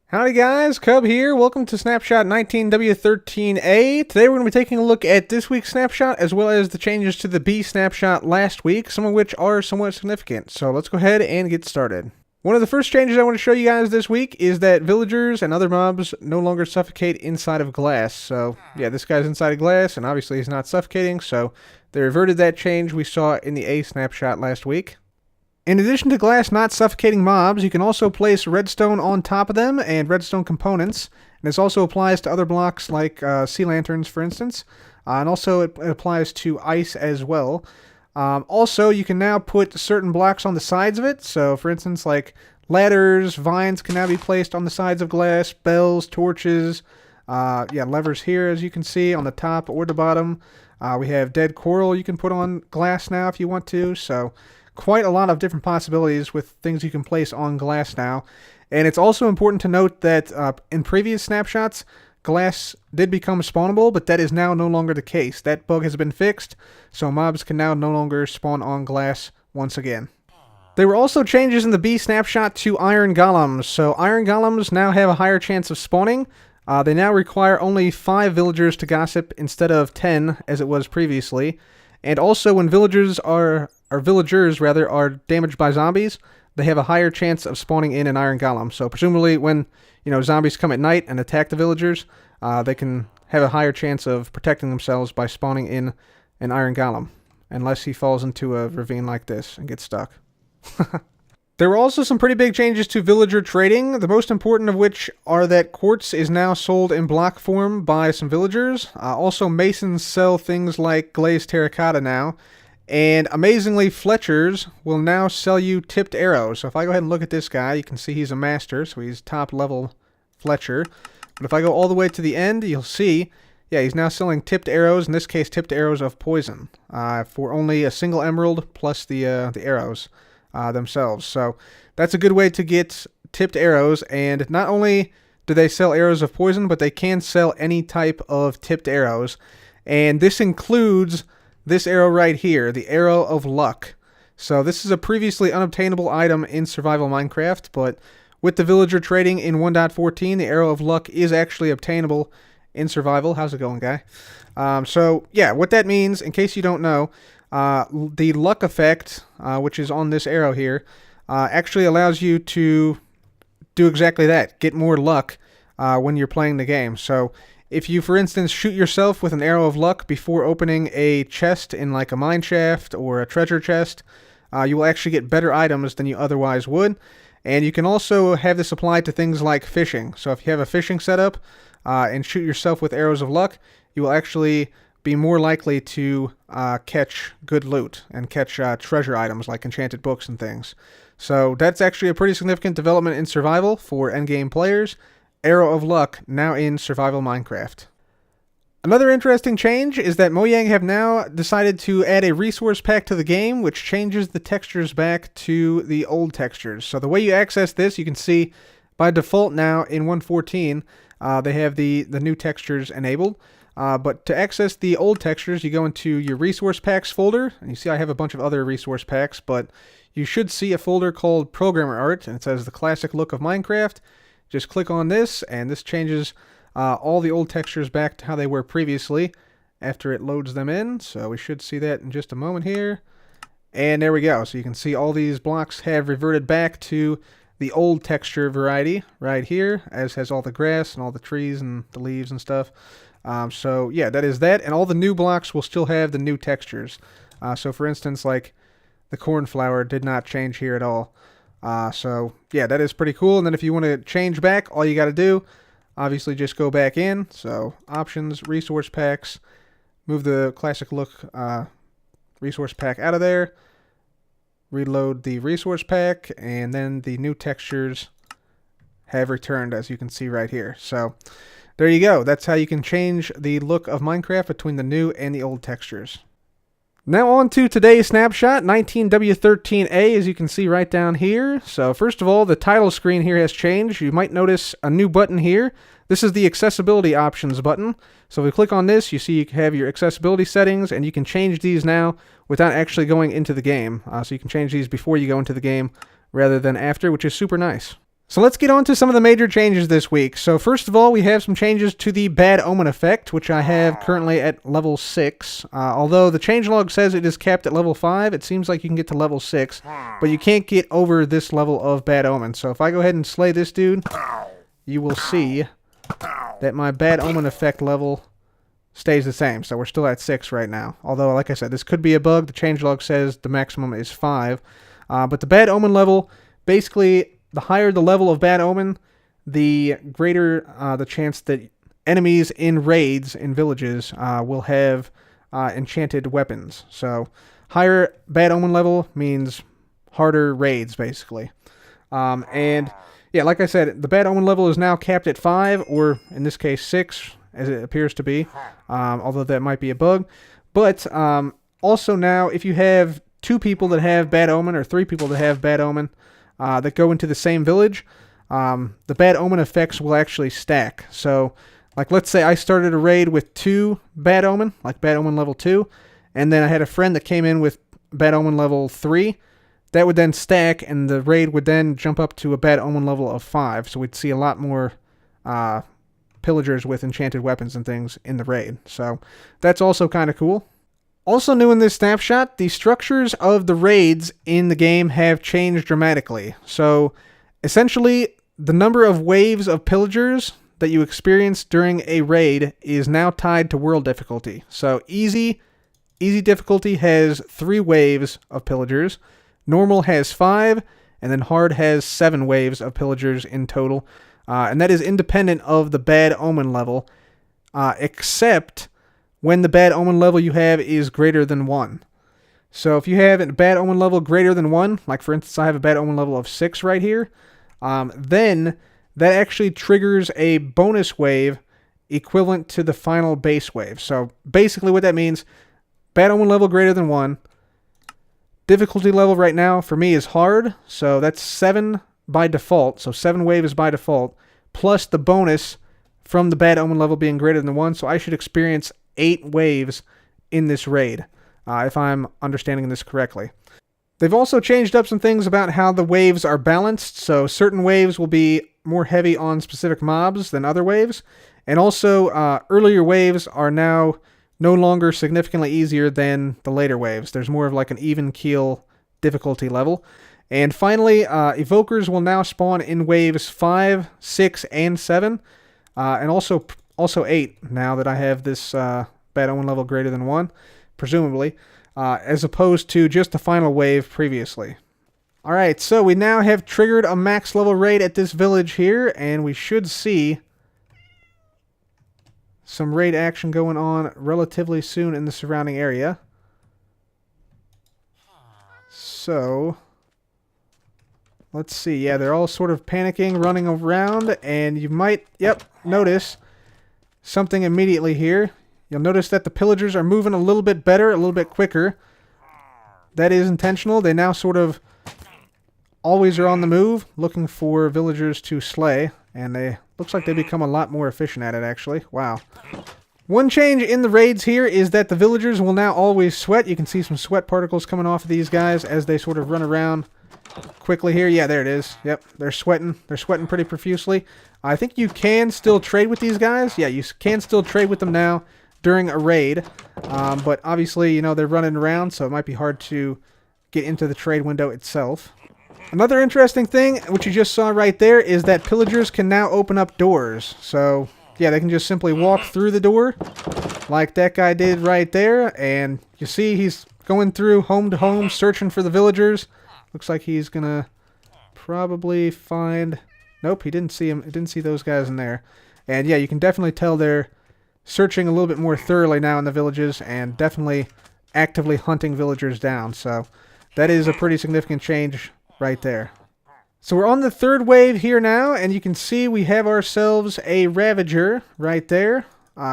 Howdy guys, Cub here. Welcome to Snapshot 19w13a. Today we're going to be taking a look at this week's snapshot as well as the changes to the B snapshot last week, some of which are somewhat significant. So let's go ahead and get started. One of the first changes I want to show you guys this week is that villagers and other mobs no longer suffocate inside of glass. So yeah, this guy's inside of glass and obviously he's not suffocating, so they reverted that change we saw in the A snapshot last week. In addition to glass not suffocating mobs, you can also place redstone on top of them and redstone components. And this also applies to other blocks like sea lanterns, for instance. And also it applies to ice as well. Also, you can now put certain blocks on the sides of it. So, for instance, like ladders, vines can now be placed on the sides of glass, bells, torches, levers here, as you can see, on the top or the bottom. We have dead coral you can put on glass now if you want to. So quite a lot of different possibilities with things you can place on glass now. And it's also important to note that in previous snapshots, glass did become spawnable, but that is now no longer the case. That bug has been fixed, so mobs can now no longer spawn on glass once again. There were also changes in the B snapshot to iron golems. So iron golems now have a higher chance of spawning. They now require only 5 villagers to gossip instead of 10 as it was previously. And also when villagers are damaged by zombies, they have a higher chance of spawning in an iron golem. So presumably when, zombies come at night and attack the villagers, they can have a higher chance of protecting themselves by spawning in an iron golem. Unless he falls into a ravine like this and gets stuck. There were also some pretty big changes to villager trading, the most important of which are that quartz is now sold in block form by some villagers. Also, masons sell things like glazed terracotta now. And amazingly, Fletchers will now sell you tipped arrows. So if I go ahead and look at this guy, you can see he's a master, so he's top level Fletcher. But if I go all the way to the end, you'll see, yeah, he's now selling tipped arrows, in this case tipped arrows of poison, for only a single emerald plus the arrows themselves. So that's a good way to get tipped arrows, and not only do they sell arrows of poison, but they can sell any type of tipped arrows. And this includes this arrow right here, the Arrow of Luck. So this is a previously unobtainable item in Survival Minecraft, but with the villager trading in 1.14, the Arrow of Luck is actually obtainable in Survival. How's it going, guy? So yeah, what that means, in case you don't know, the luck effect, which is on this arrow here, actually allows you to do exactly that, get more luck when you're playing the game. So if you, for instance, shoot yourself with an arrow of luck before opening a chest in like a mine shaft or a treasure chest, you will actually get better items than you otherwise would. And you can also have this applied to things like fishing. So if you have a fishing setup and shoot yourself with arrows of luck, you will actually be more likely to catch good loot and catch treasure items like enchanted books and things. So that's actually a pretty significant development in survival for endgame players. Arrow of Luck now in Survival Minecraft. Another interesting change is that Mojang have now decided to add a resource pack to the game, which changes the textures back to the old textures. So the way you access this, you can see by default now in 1.14, they have the new textures enabled. But to access the old textures, you go into your resource packs folder, and you see I have a bunch of other resource packs, but you should see a folder called Programmer Art, and it says the classic look of Minecraft. Just click on this, and this changes all the old textures back to how they were previously after it loads them in. So we should see that in just a moment here. And there we go. So you can see all these blocks have reverted back to the old texture variety right here, as has all the grass and all the trees and the leaves and stuff. So yeah, that is that, and all the new blocks will still have the new textures. So for instance, like the cornflower did not change here at all. So yeah, that is pretty cool. And then if you want to change back, all you got to do, obviously just go back in. So options, resource packs, move the classic look resource pack out of there, reload the resource pack, and then the new textures have returned, as you can see right here. So there you go. That's how you can change the look of Minecraft between the new and the old textures. Now on to today's snapshot, 19w13a, as you can see right down here. So first of all, the title screen here has changed. You might notice a new button here. This is the accessibility options button. So if we click on this, you see you have your accessibility settings, and you can change these now without actually going into the game. So you can change these before you go into the game rather than after, which is super nice. So let's get on to some of the major changes this week. So first of all, we have some changes to the Bad Omen effect, which I have currently at level 6. Although the changelog says it is capped at level 5, it seems like you can get to level 6, but you can't get over this level of Bad Omen. So if I go ahead and slay this dude, you will see that my Bad Omen effect level stays the same. So we're still at 6 right now. Although, like I said, this could be a bug. The changelog says the maximum is 5. But the Bad Omen level, basically, the higher the level of Bad Omen, the greater the chance that enemies in raids in villages will have enchanted weapons. So higher Bad Omen level means harder raids, basically. And yeah, like I said, the Bad Omen level is now capped at 5, or in this case 6, as it appears to be, although that might be a bug. But also now, if you have 2 people that have Bad Omen, or 3 people that have Bad Omen, that go into the same village, the Bad Omen effects will actually stack. So, like, let's say I started a raid with 2 Bad Omen, like Bad Omen level 2, and then I had a friend that came in with Bad Omen level 3. That would then stack, and the raid would then jump up to a Bad Omen level of 5. So we'd see a lot more pillagers with enchanted weapons and things in the raid. So that's also kind of cool. Also new in this snapshot, the structures of the raids in the game have changed dramatically. So, essentially, the number of waves of pillagers that you experience during a raid is now tied to world difficulty. So, easy difficulty has 3 waves of pillagers, normal has 5, and then hard has 7 waves of pillagers in total. And that is independent of the Bad Omen level, except when the Bad Omen level you have is greater than 1. So if you have a Bad Omen level greater than 1, like for instance I have a Bad Omen level of 6 right here, then that actually triggers a bonus wave equivalent to the final base wave. So basically what that means, Bad Omen level greater than 1, difficulty level right now for me is hard, so that's 7 by default, so 7 waves by default, plus the bonus from the Bad Omen level being greater than 1, so I should experience 8 waves in this raid, if I'm understanding this correctly. They've also changed up some things about how the waves are balanced, so certain waves will be more heavy on specific mobs than other waves, and also earlier waves are now no longer significantly easier than the later waves. There's more of like an even keel difficulty level. And finally, evokers will now spawn in waves 5, 6, and 7, and also 8, now that I have this Bad Omen level greater than 1, presumably, as opposed to just the final wave previously. Alright, so we now have triggered a max level raid at this village here, and we should see some raid action going on relatively soon in the surrounding area. So, let's see. Yeah, they're all sort of panicking, running around, and you might, notice something immediately here. You'll notice that the pillagers are moving a little bit better, a little bit quicker. That is intentional. They now sort of always are on the move, looking for villagers to slay, and they looks like they become a lot more efficient at it, actually. Wow. One change in the raids here is that the villagers will now always sweat. You can see some sweat particles coming off of these guys as they sort of run around quickly here. Yeah, there it is. Yep, they're sweating. They're sweating pretty profusely. I think you can still trade with these guys. Yeah, you can still trade with them now during a raid. But obviously, you know, they're running around, so it might be hard to get into the trade window itself. Another interesting thing, which you just saw right there, is that pillagers can now open up doors. So, yeah, they can just simply walk through the door, like that guy did right there. And you see he's going through home to home, searching for the villagers. Looks like he's gonna probably find... Nope, he didn't see him. He didn't see those guys in there. And yeah, you can definitely tell they're searching a little bit more thoroughly now in the villages, and definitely actively hunting villagers down. So that is a pretty significant change right there. So we're on the third wave here now, and you can see we have ourselves a Ravager right there,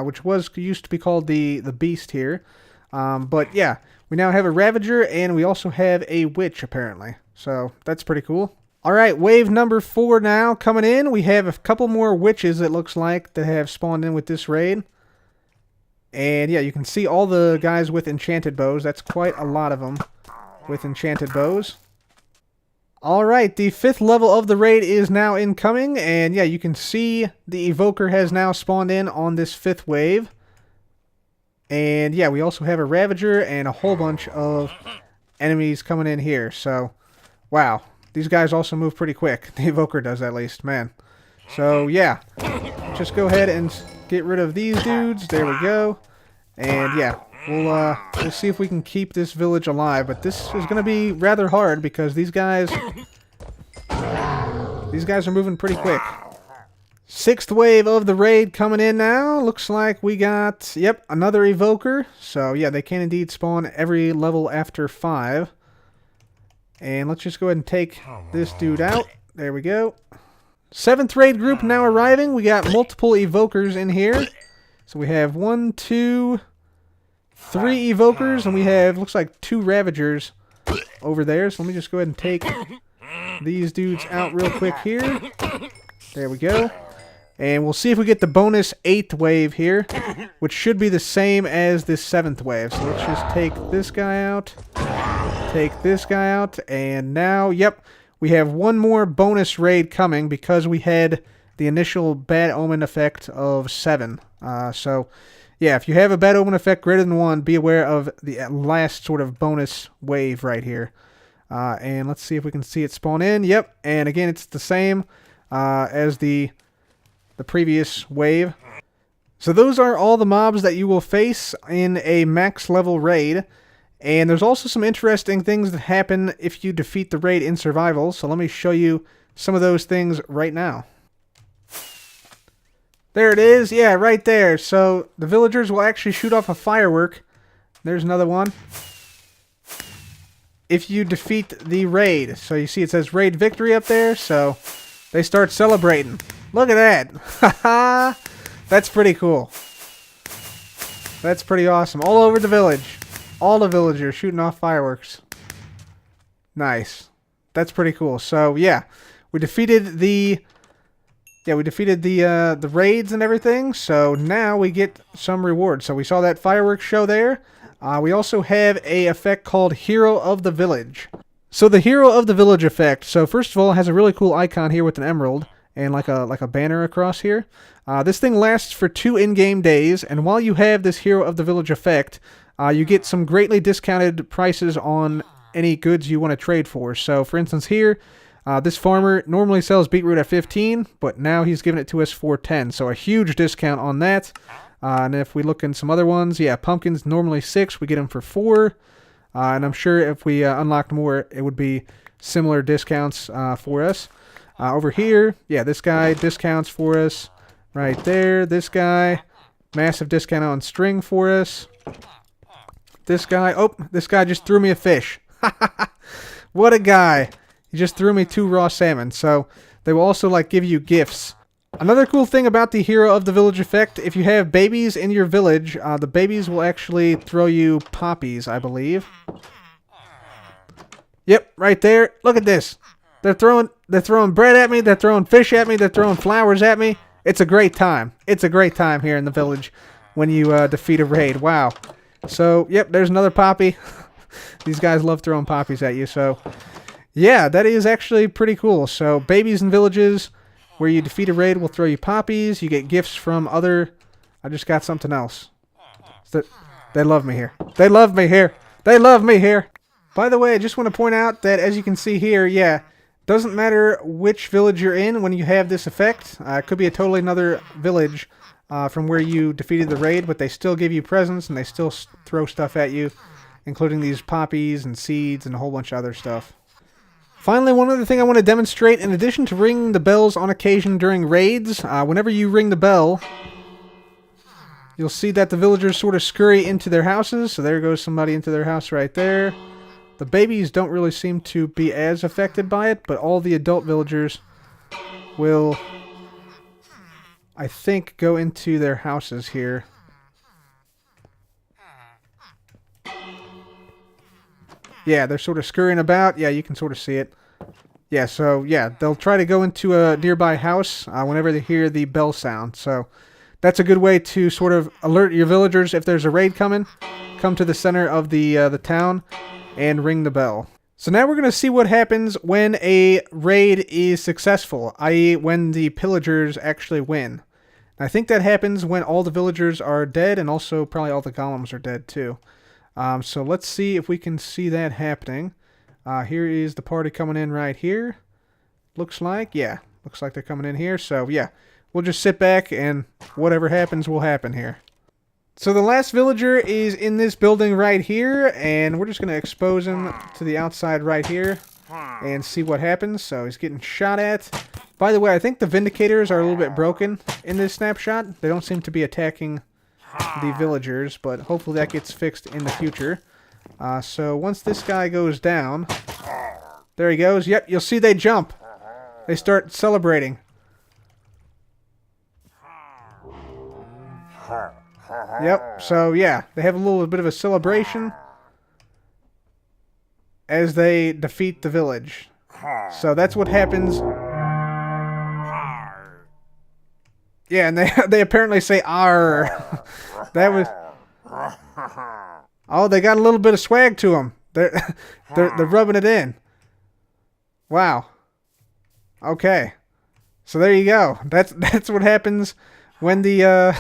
which used to be called the Beast here. But yeah, we now have a Ravager, and we also have a Witch, apparently. So that's pretty cool. Alright, wave number 4 now coming in. We have a couple more Witches, it looks like, that have spawned in with this raid. And yeah, you can see all the guys with enchanted bows. That's quite a lot of them with enchanted bows. Alright, the 5th level of the raid is now incoming, and yeah, you can see the evoker has now spawned in on this 5th wave. And yeah, we also have a Ravager and a whole bunch of enemies coming in here, so wow. These guys also move pretty quick. The evoker does, at least, man. So yeah, just go ahead and get rid of these dudes. There we go. And yeah, we'll see if we can keep this village alive. But this is going to be rather hard because these guys are moving pretty quick. 6th wave of the raid coming in now. Looks like we got, yep, another evoker. So yeah, they can indeed spawn every level after 5. And let's just go ahead and take this dude out. There we go. 7th raid group now arriving. We got multiple evokers in here. So we have 1, 2, 3 evokers, and we have, looks like 2 Ravagers over there. So let me just go ahead and take these dudes out real quick here. There we go. And we'll see if we get the bonus 8th wave here, which should be the same as this 7th wave. So let's just take this guy out, take this guy out, and now, yep, we have one more bonus raid coming because we had the initial bad omen effect of 7. So, yeah, if you have a bad omen effect greater than 1, be aware of the last sort of bonus wave right here. And let's see if we can see it spawn in. Yep, and again, it's the same as the previous wave. So those are all the mobs that you will face in a max level raid. And there's also some interesting things that happen if you defeat the raid in survival. So let me show you some of those things right now. There it is. Yeah, right there. So the villagers will actually shoot off a firework. There's another one. If you defeat the raid. So you see it says raid victory up there. So they start celebrating. Look at that. Haha. That's pretty cool. That's pretty awesome. All over the village. All the villagers shooting off fireworks. Nice. That's pretty cool. So yeah, we defeated the raids and everything. So now we get some rewards. So we saw that fireworks show there. We also have a effect called Hero of the Village. So the Hero of the Village effect. So first of all, it has a really cool icon here with an emerald and like a banner across here. This thing lasts for 2 in-game days, and while you have this Hero of the Village effect, you get some greatly discounted prices on any goods you want to trade for. So for instance here, this farmer normally sells beetroot at 15, but now he's giving it to us for 10. So a huge discount on that. And if we look in some other ones, yeah, pumpkins normally 6, we get them for 4. And I'm sure if we unlocked more, it would be similar discounts for us. Over here, yeah, this guy discounts for us right there. This guy, massive discount on string for us. This guy, oh, this guy just threw me a fish. What a guy. He just threw me 2 raw salmon. So they will also like give you gifts. Another cool thing about the Hero of the Village effect, if you have babies in your village, the babies will actually throw you poppies, I believe. Yep, right there. Look at this. They're throwing bread at me, they're throwing fish at me, they're throwing flowers at me. It's a great time. It's a great time here in the village when you defeat a raid. Wow. So, yep, there's another poppy. These guys love throwing poppies at you, so yeah, that is actually pretty cool. So, babies in villages where you defeat a raid will throw you poppies. You get gifts from other... I just got something else. They love me here. They love me here. They love me here. By the way, I just want to point out that as you can see here, yeah, doesn't matter which village you're in when you have this effect. It could be a totally another village from where you defeated the raid, but they still give you presents and they still throw stuff at you, including these poppies and seeds and a whole bunch of other stuff. Finally, one other thing I want to demonstrate, in addition to ringing the bells on occasion during raids, whenever you ring the bell, you'll see that the villagers sort of scurry into their houses. So there goes somebody into their house right there. The babies don't really seem to be as affected by it, but all the adult villagers will, I think, go into their houses here. Yeah, they're sort of scurrying about. Yeah, you can sort of see it. Yeah, so, yeah, they'll try to go into a nearby house whenever they hear the bell sound. So that's a good way to sort of alert your villagers if there's a raid coming. Come to the center of the town and ring the bell. So now we're going to see what happens when a raid is successful, i.e. when the pillagers actually win. I think that happens when all the villagers are dead, and also probably all the golems are dead too. So let's see if we can see that happening. Here is the party coming in right here. Looks like they're coming in here. So yeah, we'll just sit back and whatever happens will happen here. So the last villager is in this building right here, and we're just going to expose him to the outside right here and see what happens. So he's getting shot at. By the way, I think the Vindicators are a little bit broken in this snapshot. They don't seem to be attacking the villagers, but hopefully that gets fixed in the future. So once this guy goes down, there he goes. Yep, you'll see they jump. They start celebrating. Yep, so yeah, they have a little bit of a celebration as they defeat the village. So that's what happens. Yeah, and they apparently say "arr." That was. Oh, they got a little bit of swag to them. They're rubbing it in. Wow. Okay. So there you go. That's what happens when the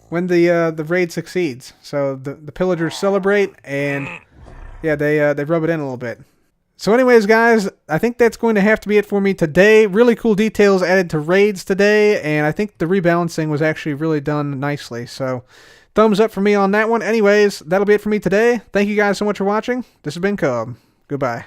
when the raid succeeds. So the pillagers celebrate, and yeah, they rub it in a little bit. So anyways, guys, I think that's going to have to be it for me today. Really cool details added to raids today, and I think the rebalancing was actually really done nicely. So thumbs up for me on that one. Anyways, that'll be it for me today. Thank you guys so much for watching. This has been Cub. Goodbye.